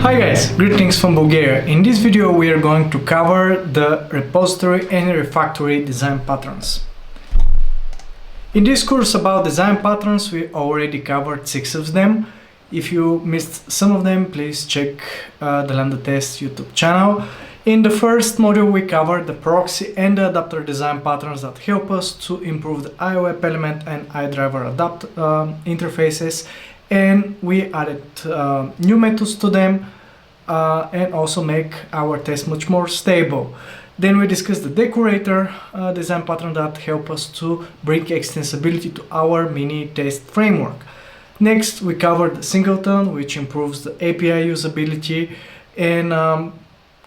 Hi guys, greetings from Bulgaria. In this video we are going to cover the repository and refactory design patterns. In this course about design patterns we already covered 6 of them. If you missed some of them, please check the 𝑨𝒏𝒕𝒐𝒏 YouTube channel. In the first module we covered the proxy and the adapter design patterns that help us to improve the iWeb element and iDriver adapt interfaces, and we added new methods to them and also make our test much more stable. Then we discussed the decorator design pattern that help us to bring extensibility to our mini test framework. Next we covered the singleton, which improves the API usability and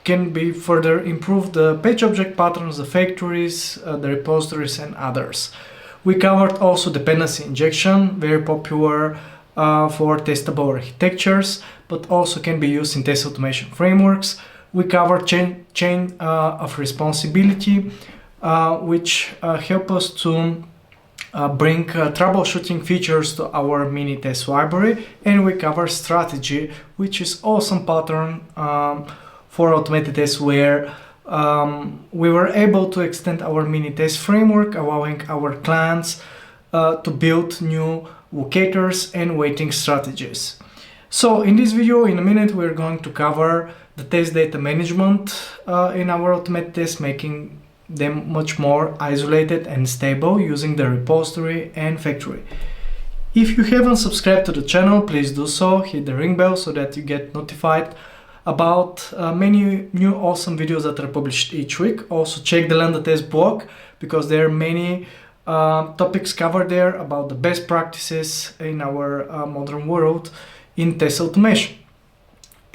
can be further improved the page object patterns, the factories, the repositories and others. We covered also dependency injection, very popular for testable architectures, but also can be used in test automation frameworks. We covered chain of responsibility, which help us to bring troubleshooting features to our mini test library. And we cover strategy, which is awesome pattern for automated tests, where we were able to extend our mini test framework, allowing our clients to build new locators and waiting strategies. So in this video, in a minute, we're going to cover the test data management in our automated tests, making them much more isolated and stable using the repository and factory. If you haven't subscribed to the channel, please do so, hit the ring bell so that you get notified about many new awesome videos that are published each week. Also check the 𝑨𝒏𝒕𝒐𝒏 blog, because there are many topics covered there about the best practices in our modern world in test automation.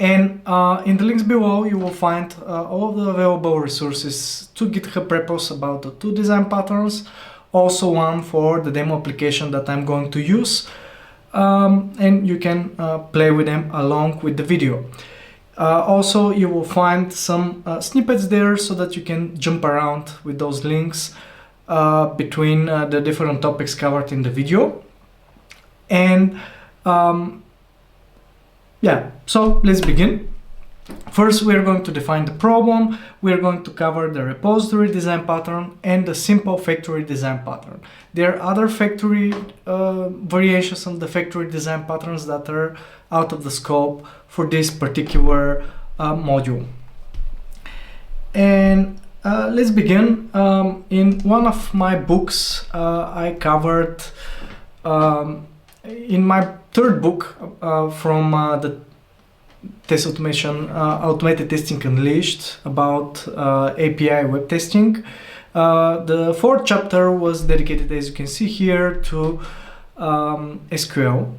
And in the links below you will find all of the available resources to GitHub repos about the 2 design patterns, also one for the demo application that I'm going to use, and you can play with them along with the video. Also you will find some snippets there so that you can jump around with those links between the different topics covered in the video. And yeah, so let's begin. First we are going to define the problem. We are going to cover the repository design pattern and the simple factory design pattern. There are other factory variations of the factory design patterns that are out of the scope for this particular module. And let's begin. In one of my books I covered, in my 3rd book from the test automation, automated testing unleashed, about API web testing. The 4th chapter was dedicated, as you can see here, to SQL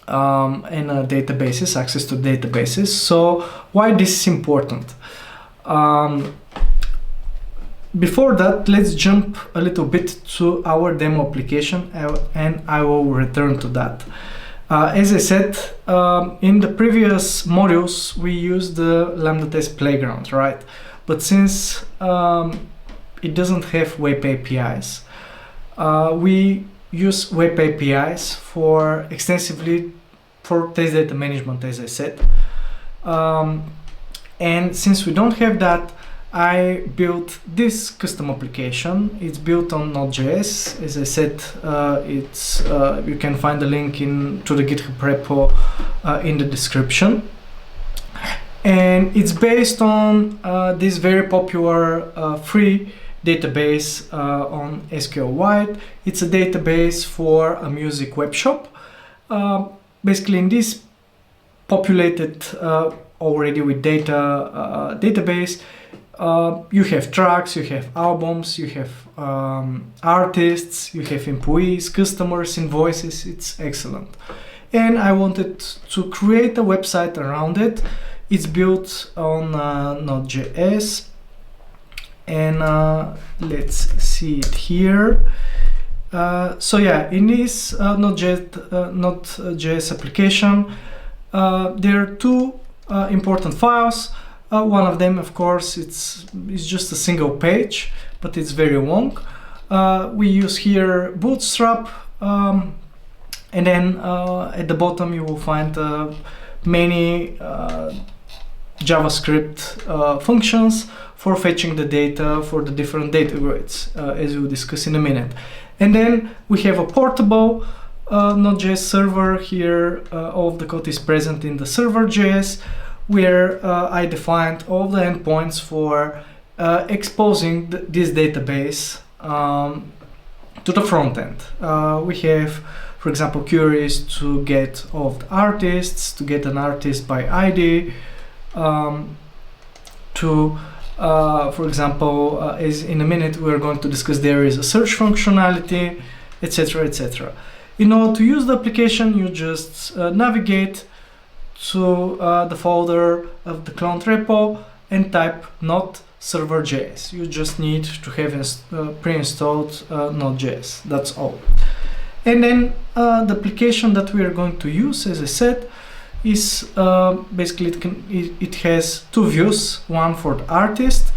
and databases, access to databases. So why this is important? Before that, let's jump a little bit to our demo application, and I will return to that. As I said, in the previous modules we used the 𝑨𝒏𝒕𝒐𝒏 playground, right? But since it doesn't have web APIs, we use web APIs for extensively for test data management, as I said. And since we don't have that, I built this custom application. It's built on Node.js. As I said, you can find the link to the GitHub repo in the description. And it's based on this very popular free database on SQLite. It's a database for a music web shop. Basically, in this populated already with data database, you have tracks, you have albums, you have artists, you have employees, customers, invoices. It's excellent. And I wanted to create a website around it. It's built on Node.js, and let's see it here. So yeah, in this Node.js application, there are 2 important files. One of them, of course, it's just a single page, but it's very long. We use here Bootstrap, and then at the bottom you will find many JavaScript functions for fetching the data for the different data grids, as we'll discuss in a minute. And then we have a portable Node.js server here. All of the code is present in the server.js, where I defined all the endpoints for exposing this database to the front end. We have, for example, queries to get all of the artists, to get an artist by ID, for example, as in a minute we're going to discuss, there is a search functionality, etc., etc. In order to use the application, you just navigate to the folder of the cloned repo and type node server.js. You just need to have pre-installed Node.js. That's all. And then the application that we are going to use, as I said, is basically it has two views. One for the artist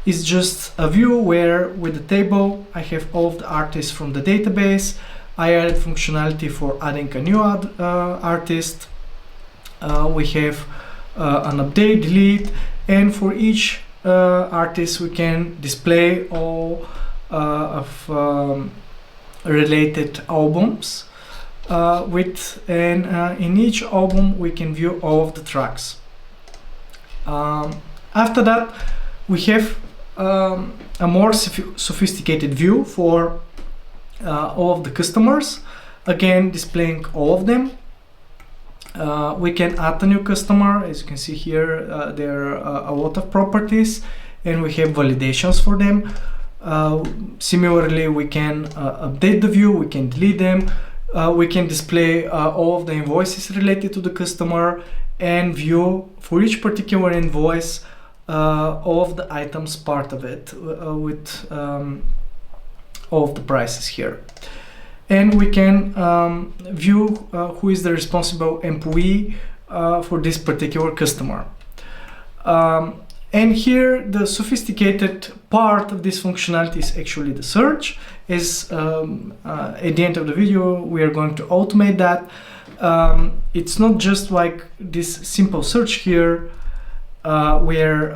is just a view where with the table I have all of the artists from the database. I added functionality for adding a new artist. We have an update, delete, and for each artist we can display all of related albums. In each album we can view all of the tracks. After that we have a more sophisticated view for all of the customers, again displaying all of them. We can add a new customer. As you can see here, there are a lot of properties and we have validations for them. Similarly, we can update the view, we can delete them. We can display all of the invoices related to the customer and view for each particular invoice all of the items part of it with all of the prices here. And we can view who is the responsible employee for this particular customer. And here the sophisticated part of this functionality is actually the search. At the end of the video we are going to automate that. It's not just like this simple search here where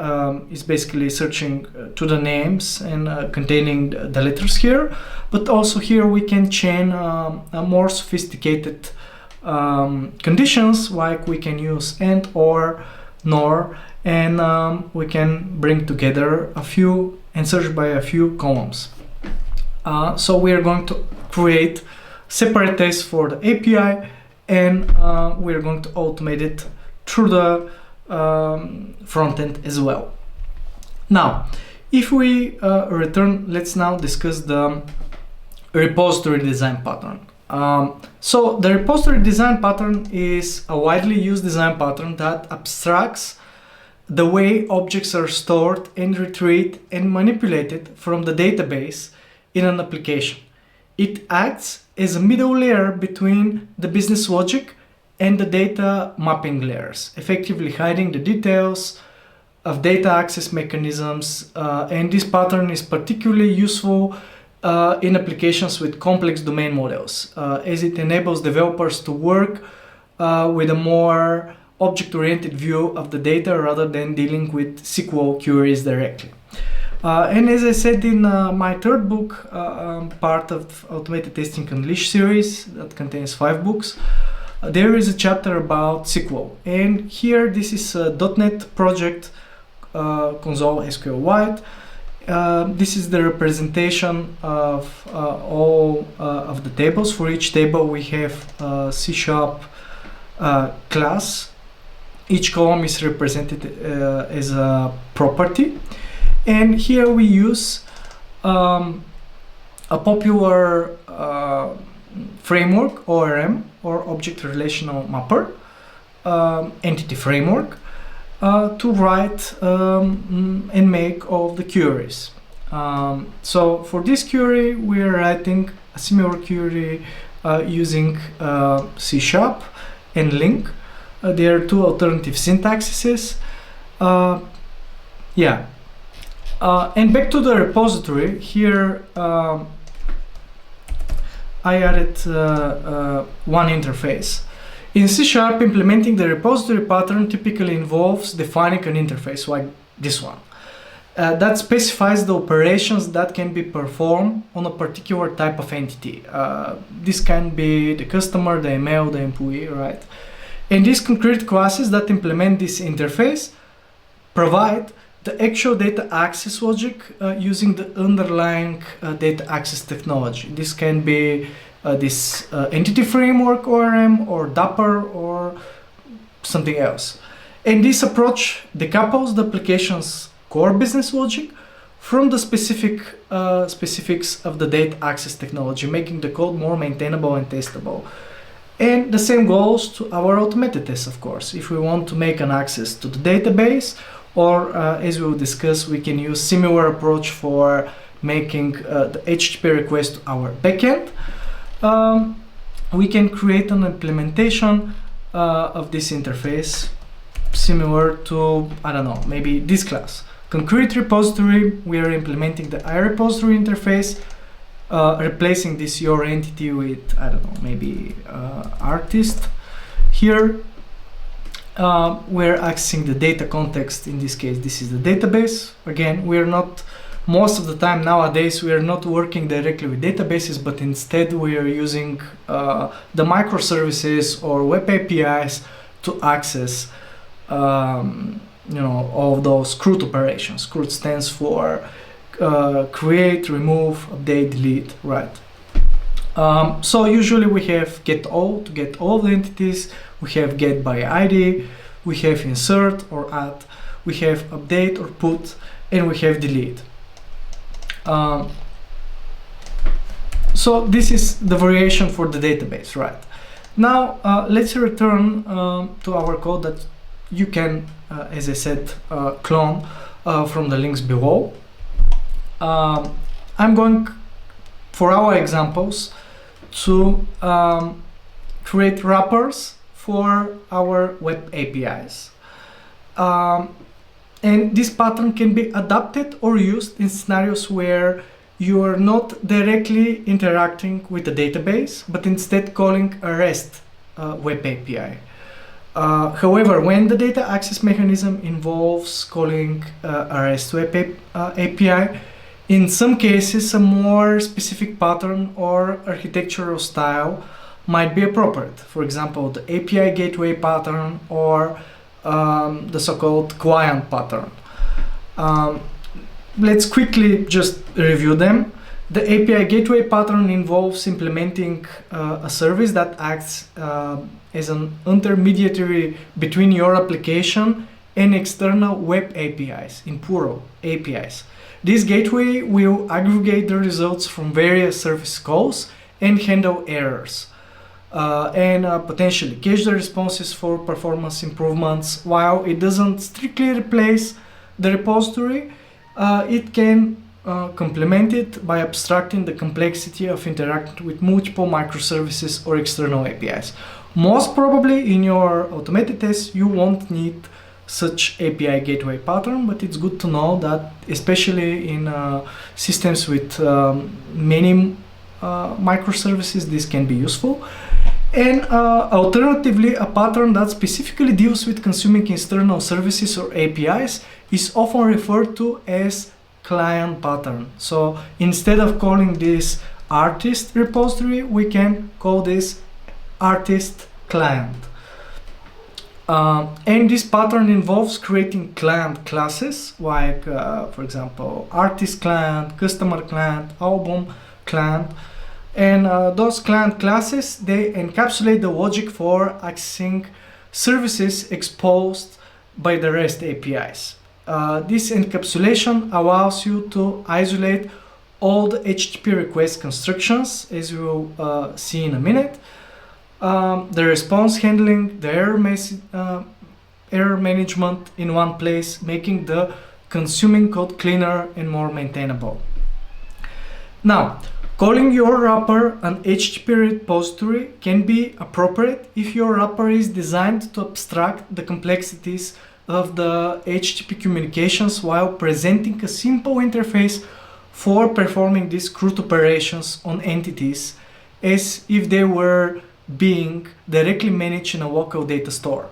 it's basically searching to the names and containing the letters here, but also here we can chain more sophisticated conditions, like we can use and, or, nor, and we can bring together a few and search by a few columns. So we are going to create separate tests for the API, and we are going to automate it through the front end as well. Now, if we return, let's now discuss the repository design pattern. So the repository design pattern is a widely used design pattern that abstracts the way objects are stored and retrieved and manipulated from the database in an application. It acts as a middle layer between the business logic and the data mapping layers, effectively hiding the details of data access mechanisms, and this pattern is particularly useful in applications with complex domain models, as it enables developers to work with a more object-oriented view of the data rather than dealing with SQL queries directly. And as I said in my third book, part of Automated Testing Unleashed series that contains 5 books, there is a chapter about SQL, and here this is a .NET project, console SQL-wide. This is the representation of all of the tables. For each table we have a C# class. Each column is represented as a property, and here we use a popular framework, ORM, or Object Relational Mapper, entity framework, to write and make all of the queries. So for this query we are writing a similar query using C# and LINQ. There are 2 alternative syntaxes. And back to the repository, here I added one interface. In C#, implementing the repository pattern typically involves defining an interface like this one that specifies the operations that can be performed on a particular type of entity. This can be the customer, the email, the employee, right? And these concrete classes that implement this interface provide the actual data access logic using the underlying data access technology. This can be this entity framework ORM or Dapper or something else. And this approach decouples the application's core business logic from the specifics of the data access technology, making the code more maintainable and testable. And the same goes to our automated tests, of course. If we want to make an access to the database, or as we will discuss, we can use similar approach for making the HTTP request to our backend. We can create an implementation of this interface similar to, I don't know, maybe this class. Concrete repository, we are implementing the iRepository interface, replacing this your entity with, I don't know, maybe artist. Here, we're accessing the data context. In this case, this is the database. Again, we're not, most of the time nowadays, we are not working directly with databases, but instead we are using the microservices or web APIs to access all of those CRUD operations. CRUD stands for create, remove, update, delete, right? So usually we have get all to get all the entities, we have get by ID, we have insert or add, we have update or put, and we have delete. So this is the variation for the database, right? Now let's return to our code that you can, as I said, clone from the links below. I'm going, for our examples, to create wrappers for our web APIs. And this pattern can be adapted or used in scenarios where you are not directly interacting with the database, but instead calling a REST web API. However, when the data access mechanism involves calling a REST web API, in some cases a more specific pattern or architectural style might be appropriate. For example, the API gateway pattern or the so-called client pattern. Let's quickly just review them. The API gateway pattern involves implementing a service that acts as an intermediary between your application and external web APIs, in plural, APIs. This gateway will aggregate the results from various service calls and handle errors, and potentially cache the responses for performance improvements. While it doesn't strictly replace the repository, it can complement it by abstracting the complexity of interacting with multiple microservices or external APIs. Most probably in your automated tests you won't need such API gateway pattern, but it's good to know that especially in systems with many microservices, this can be useful. And alternatively, a pattern that specifically deals with consuming external services or APIs is often referred to as client pattern. So instead of calling this artist repository, we can call this artist client. And this pattern involves creating client classes like, for example, artist client, customer client, album client. And those client classes, they encapsulate the logic for accessing services exposed by the REST APIs. This encapsulation allows you to isolate all the HTTP request constructions, as we will see in a minute, the response handling, the error management in one place, making the consuming code cleaner and more maintainable. Now, calling your wrapper an HTTP repository can be appropriate if your wrapper is designed to abstract the complexities of the HTTP communications while presenting a simple interface for performing these CRUD operations on entities as if they were being directly managed in a local data store.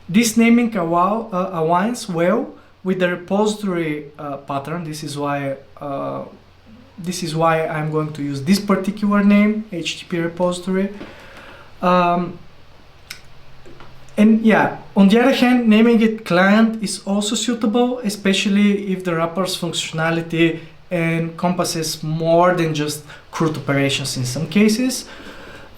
This naming aligns well with the repository pattern. This is why I'm going to use this particular name, HTTP repository. And yeah, on the other hand, naming it client is also suitable, especially if the wrapper's functionality encompasses more than just CRUD operations in some cases.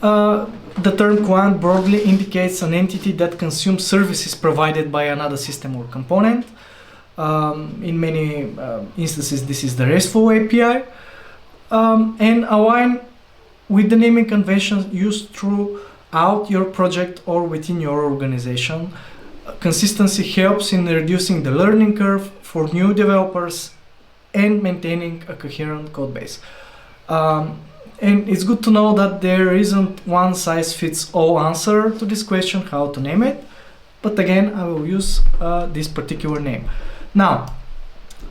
The term client broadly indicates an entity that consumes services provided by another system or component. In many instances, this is the RESTful API. And align with the naming conventions used throughout your project or within your organization. Consistency helps in reducing the learning curve for new developers and maintaining a coherent code base. And it's good to know that there isn't one size fits all answer to this question, how to name it. But again, I will use this particular name. Now,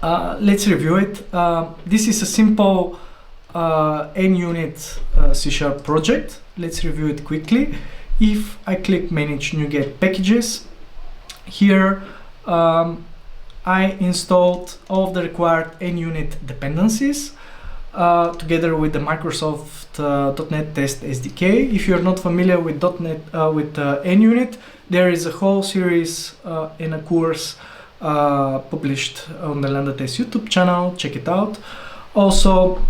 let's review it. This is a simple NUnit C# project. Let's review it quickly. If I click Manage NuGet Packages, here I installed all of the required NUnit dependencies together with the Microsoft .NET Test SDK. If you're not familiar with .NET with NUnit, there is a whole series in a course published on the Lambda Test YouTube channel. Check it out. Also,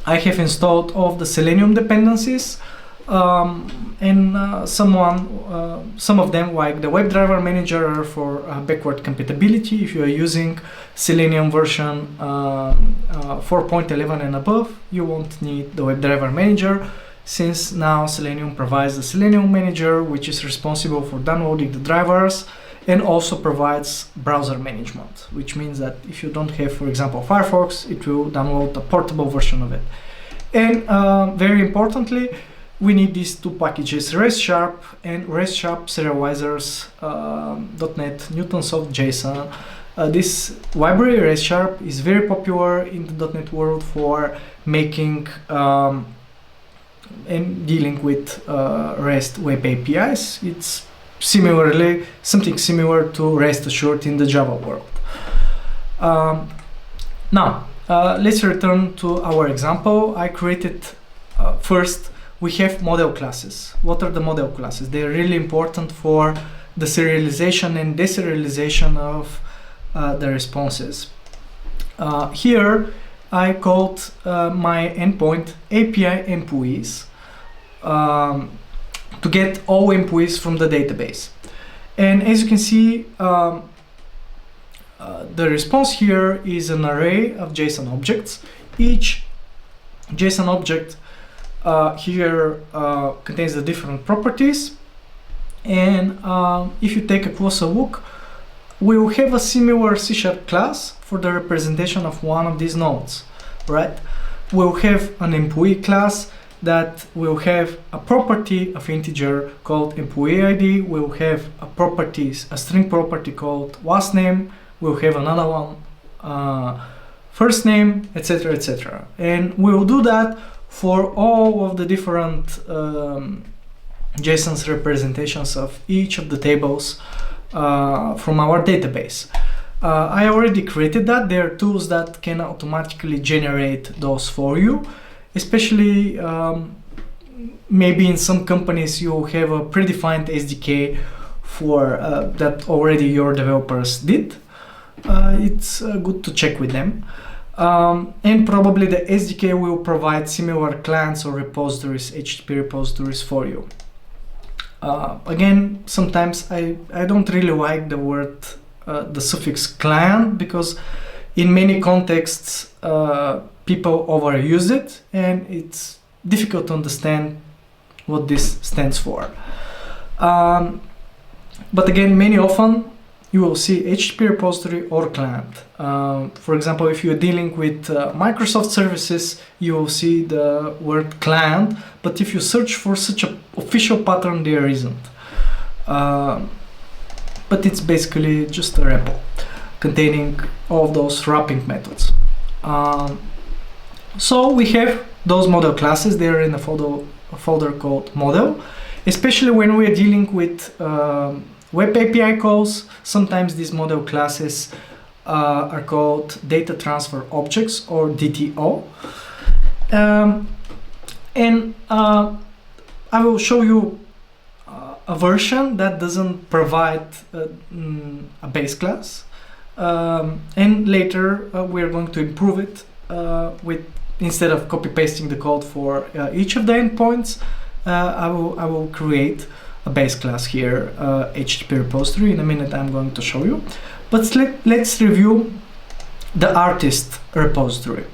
I have installed all of the Selenium dependencies, and some of them, like the WebDriver Manager, are for backward compatibility. If you are using Selenium version 4.11 and above, you won't need the WebDriver Manager, since now Selenium provides the Selenium Manager, which is responsible for downloading the drivers and also provides browser management, which means that if you don't have, for example, Firefox, it will download a portable version of it. And very importantly, we need these two packages, REST-Sharp and REST-Sharp Serializers .NET Newtonsoft JSON. This library, REST-Sharp, is very popular in the .NET world for making and dealing with REST web APIs. It's something similar to REST Assured in the Java world. Now, let's return to our example. I created first, we have model classes. What are the model classes? They're really important for the serialization and deserialization of the responses. Here, I called my endpoint API employees to get all employees from the database. And as you can see, the response here is an array of JSON objects. Each JSON object here contains the different properties. And if you take a closer look, we will have a similar C# class for the representation of one of these nodes, right? We'll have an employee class that will have a property of integer called employee ID. We'll have a string property called last name. We'll have another one, first name, etc., etc. And we'll do that for all of the different JSON's representations of each of the tables from our database. I already created that. There are tools that can automatically generate those for you, especially maybe in some companies you have a predefined SDK for that already your developers did. It's good to check with them. And probably the SDK will provide similar clients or repositories, HTTP repositories for you. Again, sometimes I don't really like the word, the suffix client, because in many contexts people overuse it and it's difficult to understand what this stands for. But again, many often you will see HTTP repository or client. For example, if you're dealing with Microsoft services, you will see the word client, but if you search for such an official pattern, there isn't. But it's basically just a REPL containing all of those wrapping methods. So we have those model classes. They're in a folder called model. especially when we're dealing with web API calls. Sometimes these model classes are called data transfer objects, or DTO. And I will show you a version that doesn't provide a base class, and later we're going to improve it with, instead of copy pasting the code for each of the endpoints, I will create a base class here, HTTP repository. In a minute I'm going to show you, but let's review the artist repository.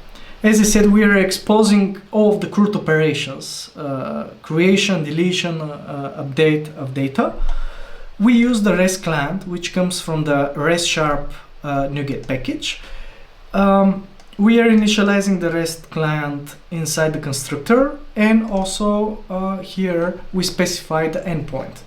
As I said, we are exposing all of the CRUD operations, creation, deletion, update of data. We use the REST client, which comes from the REST-sharp NuGet package. We are initializing the REST client inside the constructor, and also here we specify the endpoint.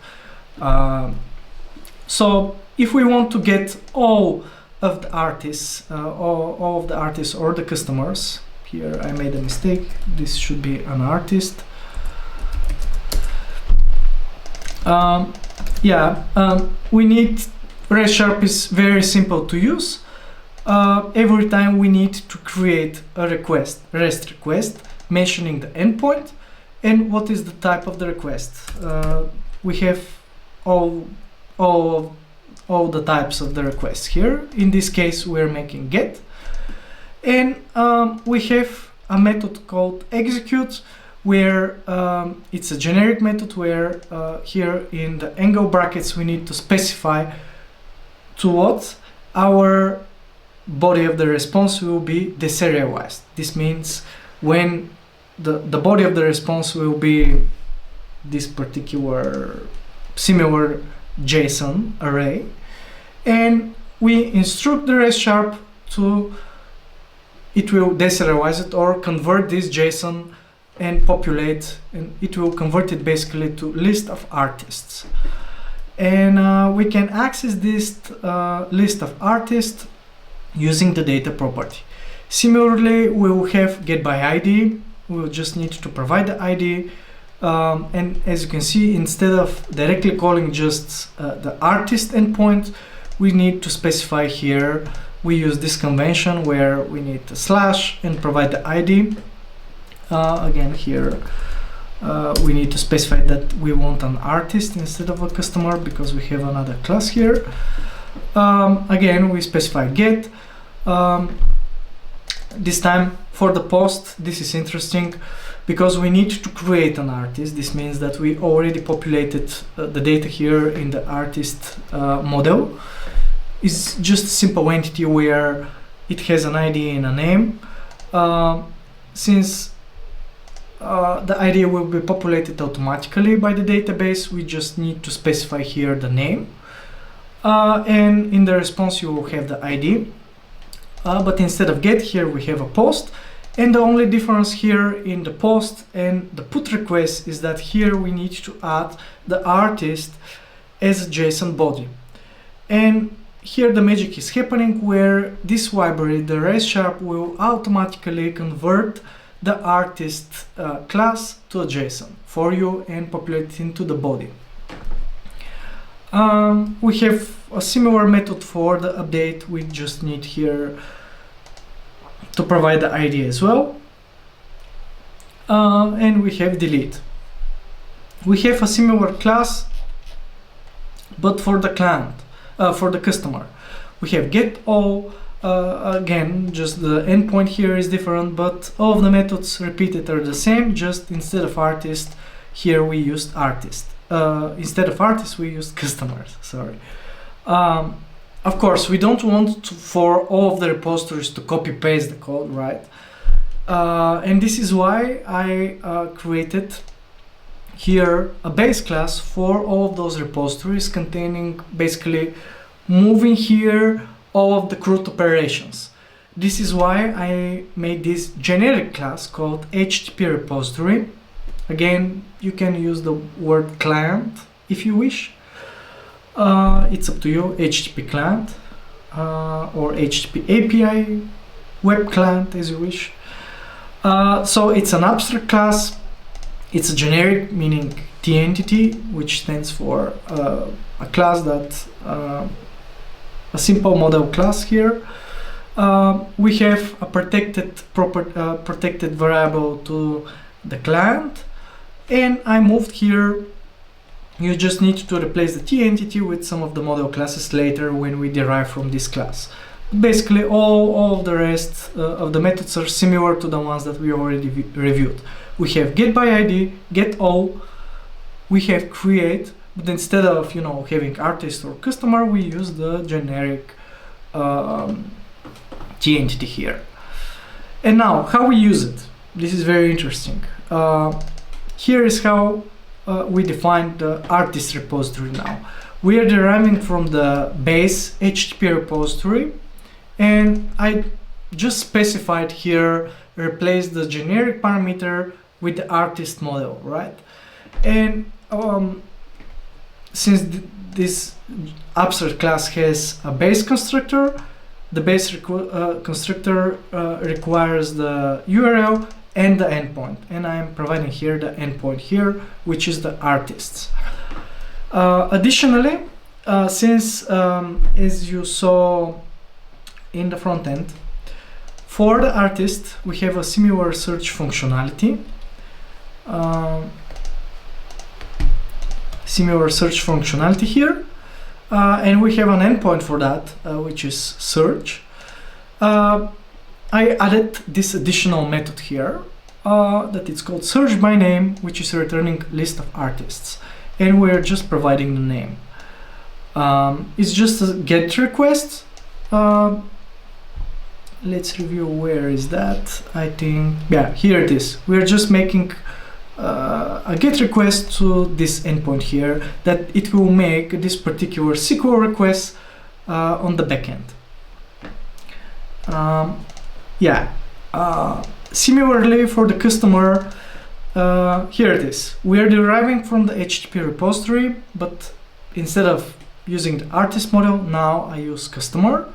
So if we want to get all of the artists, all of the artists or the customers, here I made a mistake, this should be an artist. We need, REST-sharp is very simple to use. Every time we need to create a request, REST request, mentioning the endpoint and what is the type of the request. We have all the types of the requests here. In this case, we're making get, and we have a method called execute, where it's a generic method where here in the angle brackets we need to specify to what our body of the response will be deserialized. This means when the body of the response will be this particular similar JSON array, and we instruct the REST-sharp to, it will deserialize it or convert this JSON and populate, and it will convert it basically to list of artists. And we can access this list of artists using the data property. Similarly, we will have get by ID. We will just need to provide the ID, and as you can see, instead of directly calling just the artist endpoint, we need to specify here. We use this convention where we need a slash and provide the ID. Again, here we need to specify that we want an artist instead of a customer because we have another class here. Again, we specify get. This time for the post, this is interesting because we need to create an artist. This means that we already populated the data here in the artist model. It's just a simple entity where it has an ID and a name. Since the ID will be populated automatically by the database, we just need to specify here the name. And in the response you will have the ID. But instead of get, here we have a post, and the only difference here in the post and the put request is that here we need to add the artist as a JSON body. And here the magic is happening where this library, the REST-sharp, will automatically convert the artist class to a JSON for you and populate it into the body. We have a similar method for the update. We just need here to provide the ID as well. And we have delete. We have a similar class, but for the client, for the customer. We have get all. Again, just the endpoint here is different, but all of the methods repeated are the same. Just instead of artist, here we used artist. Instead of artists, we used customers. Sorry. Of course, we don't want for all of the repositories to copy paste the code, right? And this is why I created here a base class for all of those repositories, containing basically moving here all of the CRUD operations. This is why I made this generic class called HTTP repository. Again, you can use the word client if you wish. It's up to you, HTTP client or HTTP API web client, as you wish. So it's an abstract class. It's a generic, meaning 𝒕_entity, which stands for a class that a simple model class here. We have a protected variable to the client, and I moved here. You just need to replace the 𝒕_entity with some of the model classes later when we derive from this class. Basically, all of the rest of the methods are similar to the ones that we already reviewed. We have get_by_id, get_all, we have create, but instead of having artist or customer, we use the generic 𝒕_entity here. And now, how we use it? This is very interesting. Here is how we define the artist repository now. We are deriving from the base HTTP repository, and I just specified here, replace the generic parameter with the artist model, right? And since this abstract class has a base constructor, the base constructor requires the URL and the endpoint, and I'm providing here the endpoint here, which is the artists. Additionally, since as you saw in the front end, for the artist we have a similar search functionality. Here, and we have an endpoint for that, which is search. I added this additional method here that it's called search by name, which is returning list of artists, and we're just providing the name. It's just a get request. Let's review where is that. I think, yeah, here it is. We're just making a get request to this endpoint here, that it will make this particular SQL request on the backend. Similarly for the customer, here it is. We are deriving from the HTTP repository, but instead of using the artist model, now I use customer.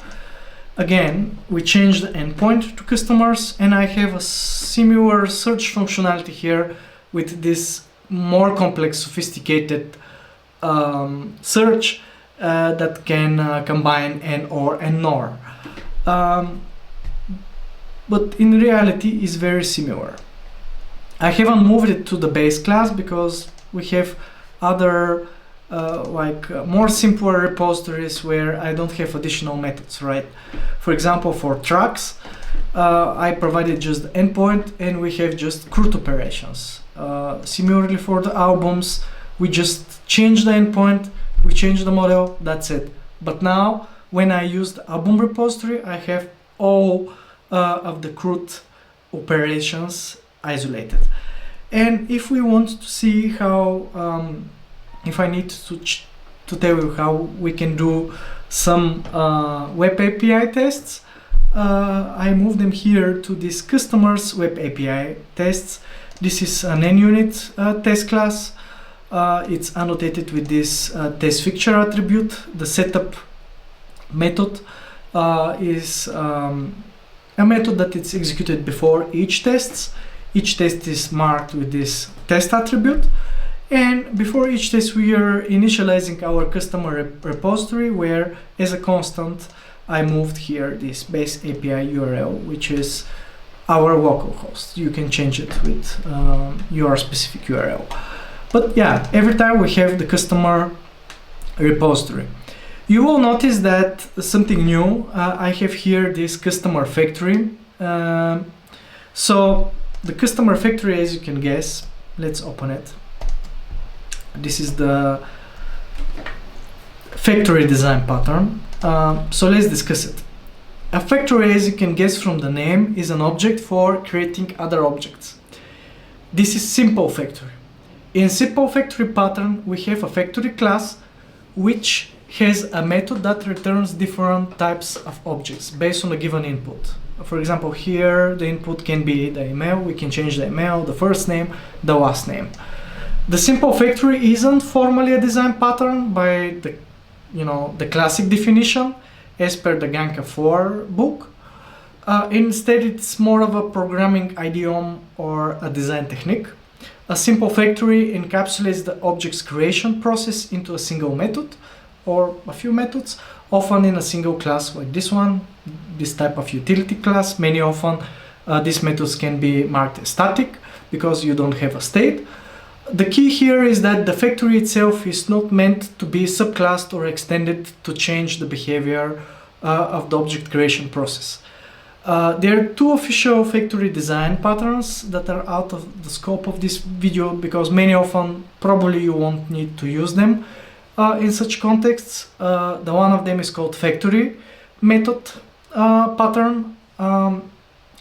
Again, we change the endpoint to customers, and I have a similar search functionality here with this more complex, sophisticated search that can combine and, or, and nor. But in reality is very similar. I haven't moved it to the base class because we have other more simpler repositories where I don't have additional methods, right? For example, for tracks, I provided just the endpoint, and we have just CRUD operations. Similarly for the albums, we just change the endpoint, we change the model, that's it. But now when I use the album repository, I have all of the CRUD operations isolated. And if we want to see how if I need to tell you how we can do some web API tests, I move them here to this customers web API tests. This is an NUnit test class. It's annotated with this test fixture attribute. The setup method is a method that it's executed before each test. Each test is marked with this test attribute. And before each test, we are initializing our customer repository, where as a constant, I moved here this base API URL, which is our localhost. You can change it with your specific URL. But yeah, every time we have the customer repository. You will notice that something new, I have here this customer factory. So the customer factory, as you can guess, let's open it. This is the factory design pattern. So let's discuss it. A factory, as you can guess from the name, is an object for creating other objects. This is simple factory. In simple factory pattern, we have a factory class which has a method that returns different types of objects based on a given input. For example, here the input can be the email. We can change the email, the first name, the last name. The simple factory isn't formally a design pattern by the classic definition as per the Ganka 4 book. Instead, it's more of a programming idiom or a design technique. A simple factory encapsulates the object's creation process into a single method or a few methods, often in a single class like this one, this type of utility class. Many often these methods can be marked as static because you don't have a state. The key here is that the factory itself is not meant to be subclassed or extended to change the behavior of the object creation process. There are two official factory design patterns that are out of the scope of this video because many often probably you won't need to use them in such contexts. The one of them is called factory method pattern,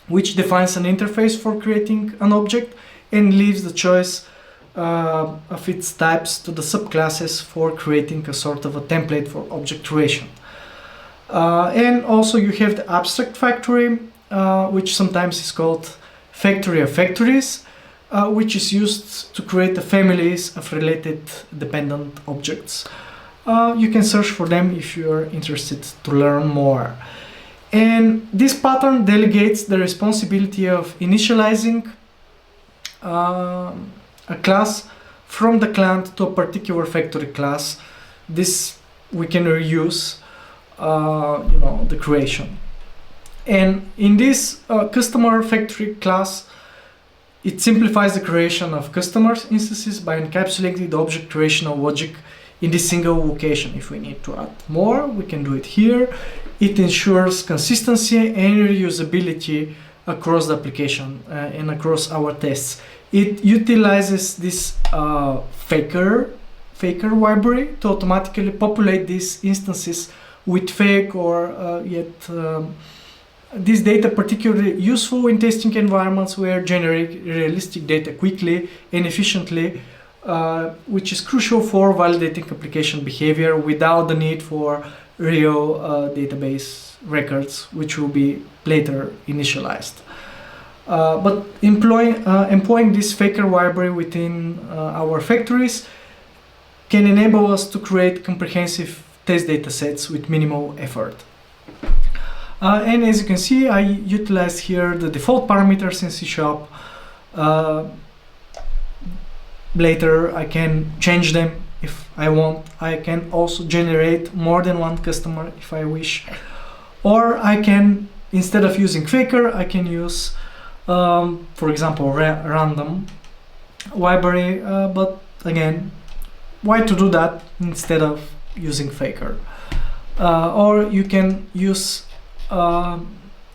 which defines an interface for creating an object and leaves the choice of its types to the subclasses for creating a sort of a template for object creation. And also you have the abstract factory, which sometimes is called factory of factories, which is used to create the families of related dependent objects. You can search for them if you are interested to learn more. And this pattern delegates the responsibility of initializing a class from the client to a particular factory class. This we can reuse the creation. And in this customer factory class, it simplifies the creation of customers instances by encapsulating the object creational logic in this single location. If we need to add more, we can do it here. It ensures consistency and reusability across the application and across our tests. It utilizes this faker library to automatically populate these instances with fake or this data particularly useful in testing environments where generate realistic data quickly and efficiently, which is crucial for validating application behavior without the need for real database records, which will be later initialized. But employing this faker library within our factories can enable us to create comprehensive test data sets with minimal effort. And as you can see, I utilized here the default parameters in C#. Later I can change them if I want. I can also generate more than one customer if I wish. Or I can, instead of using faker, I can use, for example, random library. But again, why to do that instead of using faker? Or you can use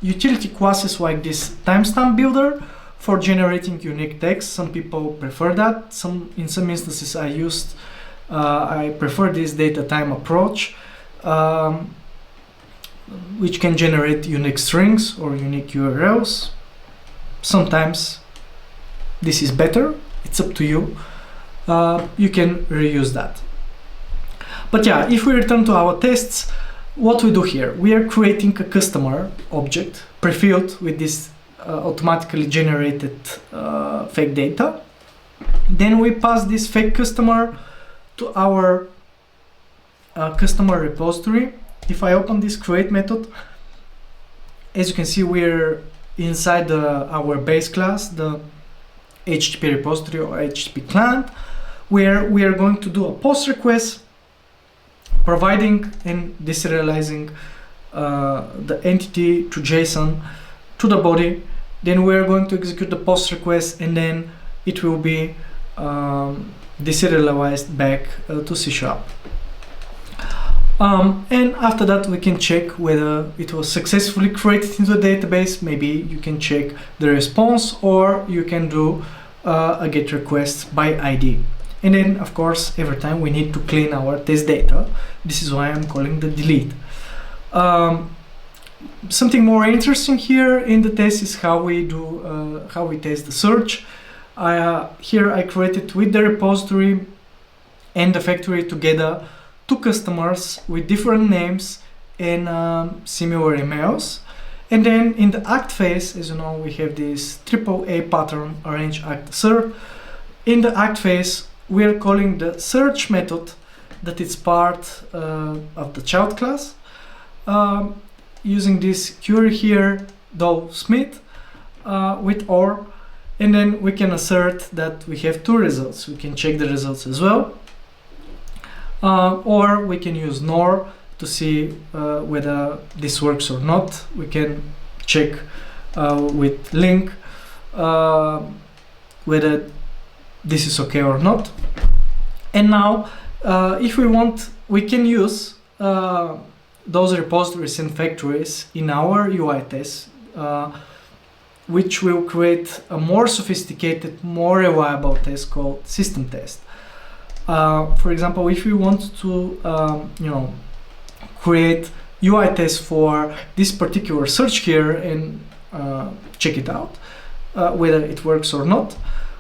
utility classes like this timestamp builder for generating unique text. Some people prefer that. In some instances I prefer this data time approach, which can generate unique strings or unique URLs. Sometimes this is better. It's up to you. You can reuse that. But yeah, if we return to our tests, what we do here, we are creating a customer object prefilled with this automatically generated fake data. Then we pass this fake customer to our customer repository. If I open this create method, as you can see, we're inside our base class, the HTTP repository or HTTP client, where we are going to do a post request, providing and deserializing the entity to JSON to the body. Then we are going to execute the post request, and then it will be deserialized back to C#. And after that, we can check whether it was successfully created into the database. Maybe you can check the response, or you can do a GET request by ID. And then, of course, every time we need to clean our test data. This is why I'm calling the delete. Something more interesting here in the test is how we test the search. Here I created with the repository and the factory together two customers with different names and similar emails. And then in the act phase, as you know, we have this AAA pattern, arrange act assert. In the act phase, we are calling the search method that is part of the child class, using this query here, Smith with OR. And then we can assert that we have two results. We can check the results as well. Or we can use NOR to see whether this works or not. We can check with link whether this is okay or not. And now if we want, we can use those repositories and factories in our UI tests, which will create a more sophisticated, more reliable test called system test. For example, if we want to create UI tests for this particular search here and check it out, whether it works or not,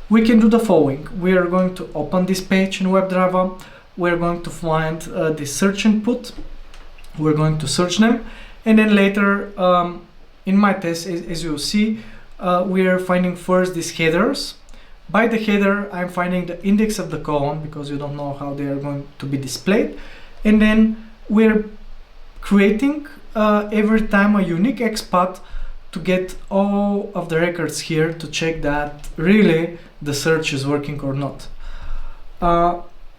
we can do the following. We are going to open this page in WebDriver. We're going to find the search input. We're going to search them, and then later in my test, as you'll see, we are finding first these headers. By the header, I'm finding the index of the column, because you don't know how they are going to be displayed. And then we're creating every time a unique XPath to get all of the records here to check that really the search is working or not.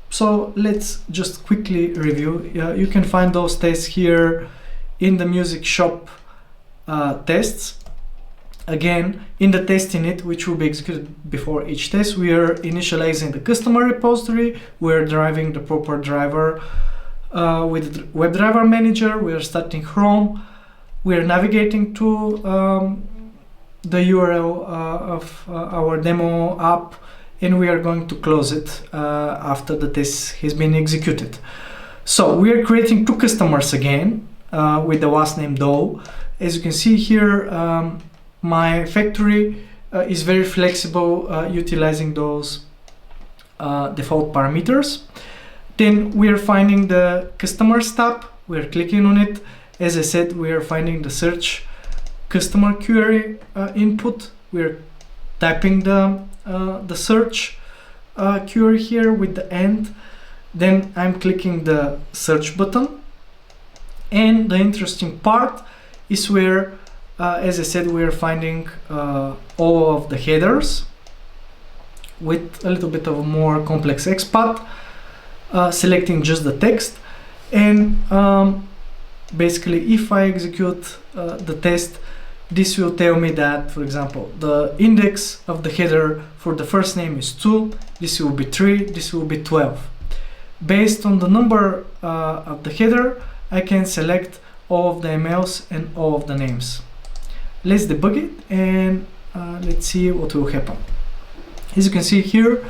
So let's just quickly review. You can find those tests here in the music shop tests. Again, in the test init, which will be executed before each test, we are initializing the customer repository. We're driving the proper driver with the WebDriver manager. We are starting Chrome. We are navigating to the URL of our demo app, and we are going to close it after the test has been executed. So we are creating two customers again with the last name though. As you can see here, my factory is very flexible, utilizing those default parameters. Then we are finding the customers tab. We are clicking on it. As I said, we are finding the search customer query input. We are typing the search query here with the end. Then I'm clicking the search button. And the interesting part is where, as I said, we are finding all of the headers with a little bit of a more complex XPath, selecting just the text. And basically, if I execute the test, this will tell me that, for example, the index of the header for the first name is 2, this will be 3, this will be 12. Based on the number of the header, I can select all of the emails and all of the names. Let's debug it and let's see what will happen. As you can see here,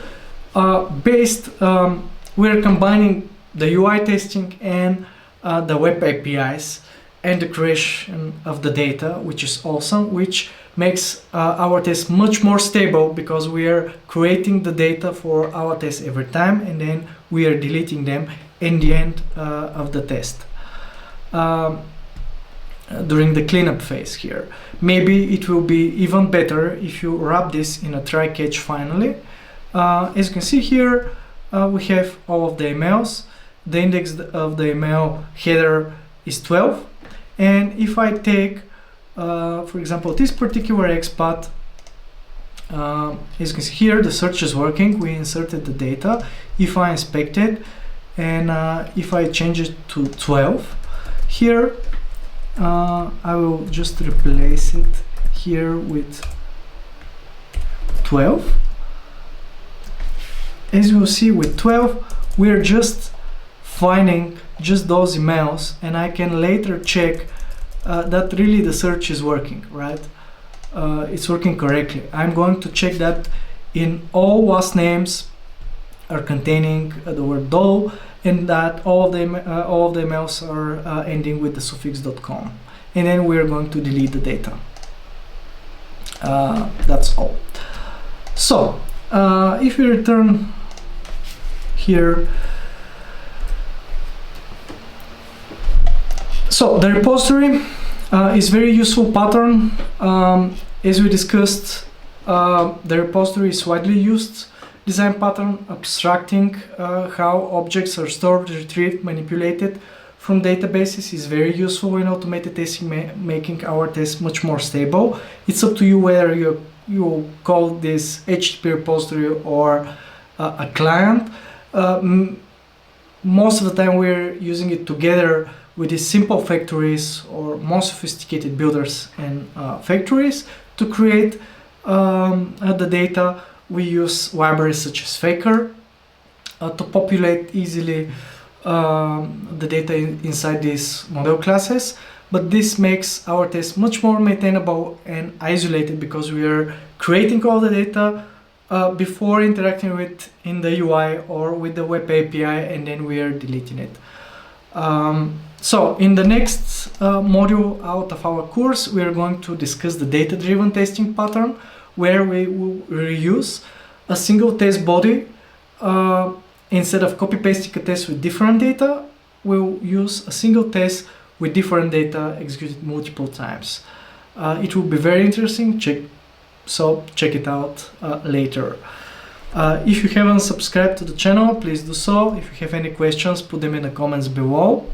we're combining the UI testing and the web APIs and the creation of the data, which is awesome, which makes our test much more stable, because we are creating the data for our test every time, and then we are deleting them in the end of the test during the cleanup phase here. Maybe it will be even better if you wrap this in a try catch finally. As you can see here, we have all of the emails. The index of the email header is 12. And if I take, for example, this particular XPath, as you can see here, the search is working. We inserted the data. If I inspect it, and if I change it to 12, here, I will just replace it here with 12. As you will see, with 12, we're just finding just those emails, and I can later check that really the search is working, right? It's working correctly. I'm going to check that in all last names are containing the word "do", and that all of the emails are ending with the suffix .com, and then we're going to delete the data. That's all. So if we return here, so the repository is very useful pattern. As we discussed, the repository is widely used design pattern, abstracting how objects are stored, retrieved, manipulated from databases is very useful in automated testing, making our tests much more stable. It's up to you whether you're you call this HTTP repository or a client. Most of the time we're using it together with these simple factories or more sophisticated builders and factories to create the data. We use libraries such as Faker to populate easily the data inside these model classes, but this makes our test much more maintainable and isolated because we are creating all the data before interacting with in the UI or with the web API, and then we are deleting it. So in the next module out of our course, we are going to discuss the data-driven testing pattern, where we will reuse a single test body. Instead of copy-pasting a test with different data, we'll use a single test with different data executed multiple times. It will be very interesting, so check it out later. If you haven't subscribed to the channel, please do so. If you have any questions, put them in the comments below.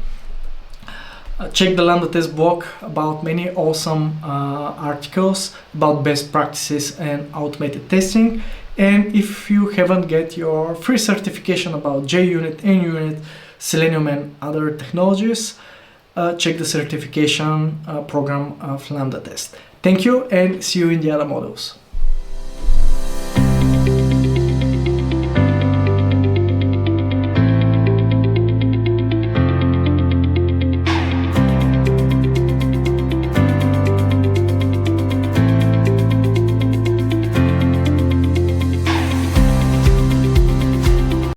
Check the Lambda test blog about many awesome articles about best practices and automated testing. And if you haven't get your free certification about JUnit, NUnit, Selenium and other technologies, check the certification program of Lambda test. Thank you and see you in the other modules.